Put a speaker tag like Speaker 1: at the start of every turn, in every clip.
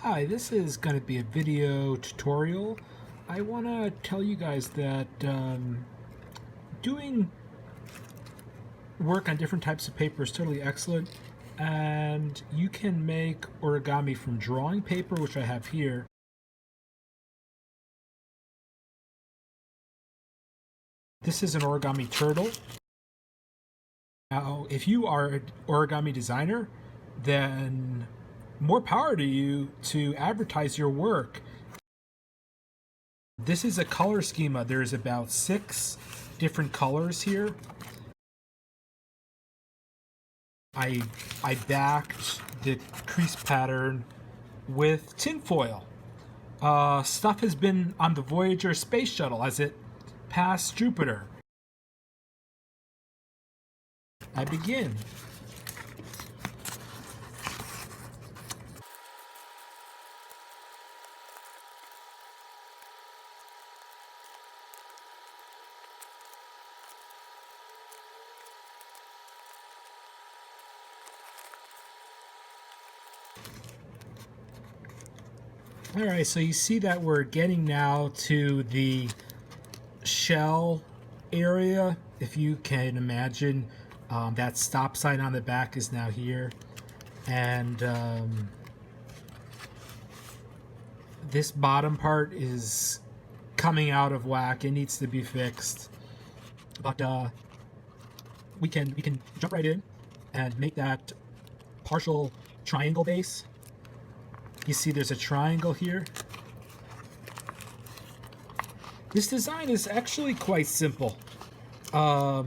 Speaker 1: Hi, this is going to be a video tutorial. I want to tell you guys that doing work on different types of paper is totally excellent, and you can make origami from drawing paper, which I have here. This is an origami turtle. Now, if you are an origami designer, then more power to you to advertise your work. This is a color schema. There's about 6 different colors here. I backed the crease pattern with tinfoil. Stuff has been on the Voyager space shuttle as it passed Jupiter. I begin. Alright, so you see that we're getting now to the shell area. If you can imagine, that stop sign on the back is now here. And this bottom part is coming out of whack. It needs to be fixed. But we can jump right in and make that partial triangle base. You see there's a triangle here. This design is actually quite simple. It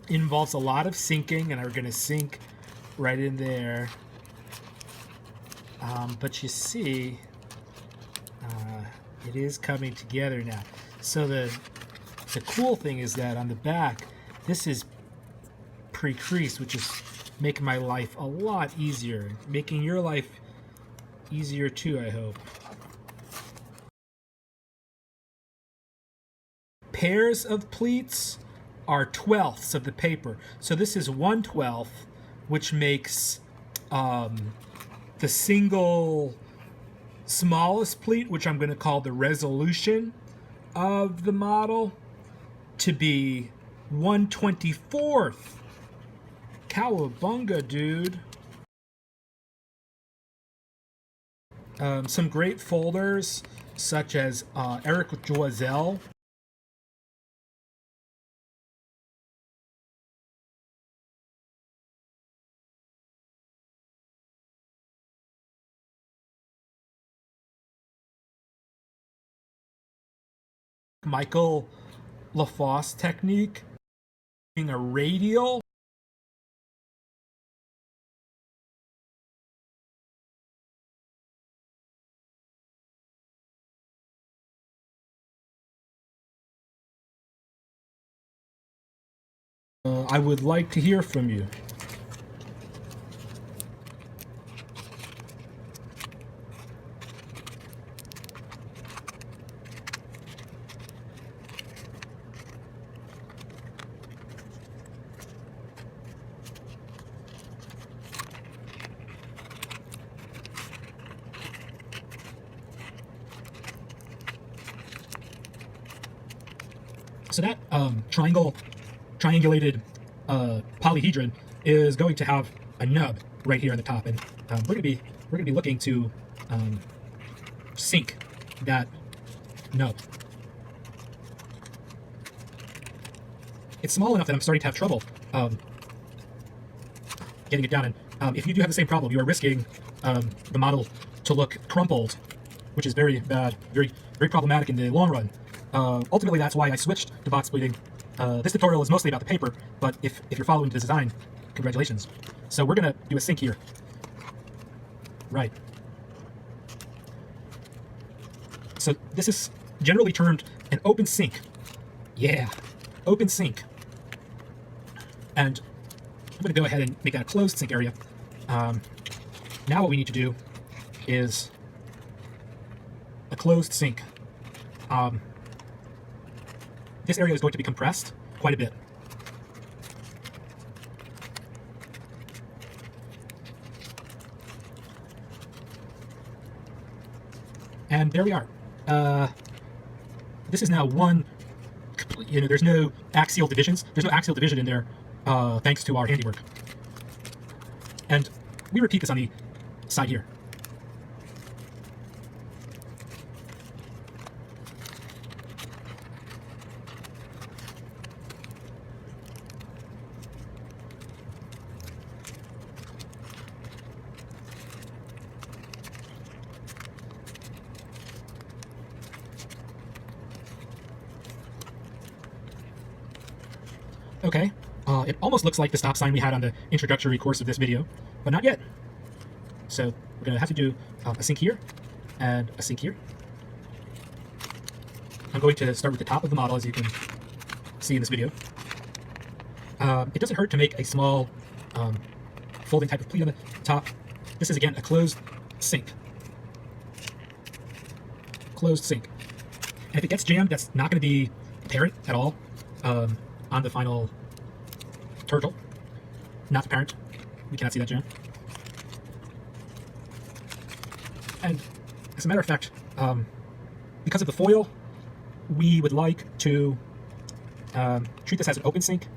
Speaker 1: involves a lot of sinking, and we're going to sink right in there. But you see, it is coming together now. So the cool thing is that on the back, this is pre-creased, which is making my life a lot easier. Making your life easier too, I hope. Pairs of pleats are 1/12ths of the paper. So this is 1/12, which makes the single smallest pleat, which I'm going to call the resolution of the model, to be 1/24th. Cowabunga, dude. Some great folders, such as Eric Joiselle. Michael LaFosse technique, being a radial. I would like to hear from you. So that triangulated polyhedron is going to have a nub right here on the top, and we're gonna be looking to sink that nub. It's small enough that I'm starting to have trouble getting it down. And if you do have the same problem, you are risking the model to look crumpled, which is very bad, very problematic in the long run. Ultimately, that's why I switched to box pleating. This tutorial is mostly about the paper, but if you're following the design, congratulations. So we're going to do a sink here. Right. So this is generally termed an open sink. Yeah, open sink. And I'm going to go ahead and make that a closed sink area. Now what we need to do is a closed sink. This area is going to be compressed quite a bit. And there we are. This is now one, there's no axial divisions. There's no axial division in there, thanks to our handiwork. And we repeat this on the side here. Okay, it almost looks like the stop sign we had on the introductory course of this video, but not yet. So we're going to have to do a sink here and a sink here. I'm going to start with the top of the model, as you can see in this video. It doesn't hurt to make a small folding type of pleat on the top. This is, again, a closed sink. Closed sink. And if it gets jammed, that's not going to be apparent at all on the final turtle. Not apparent. We cannot see that jam. And as a matter of fact, because of the foil, we would like to treat this as an open sink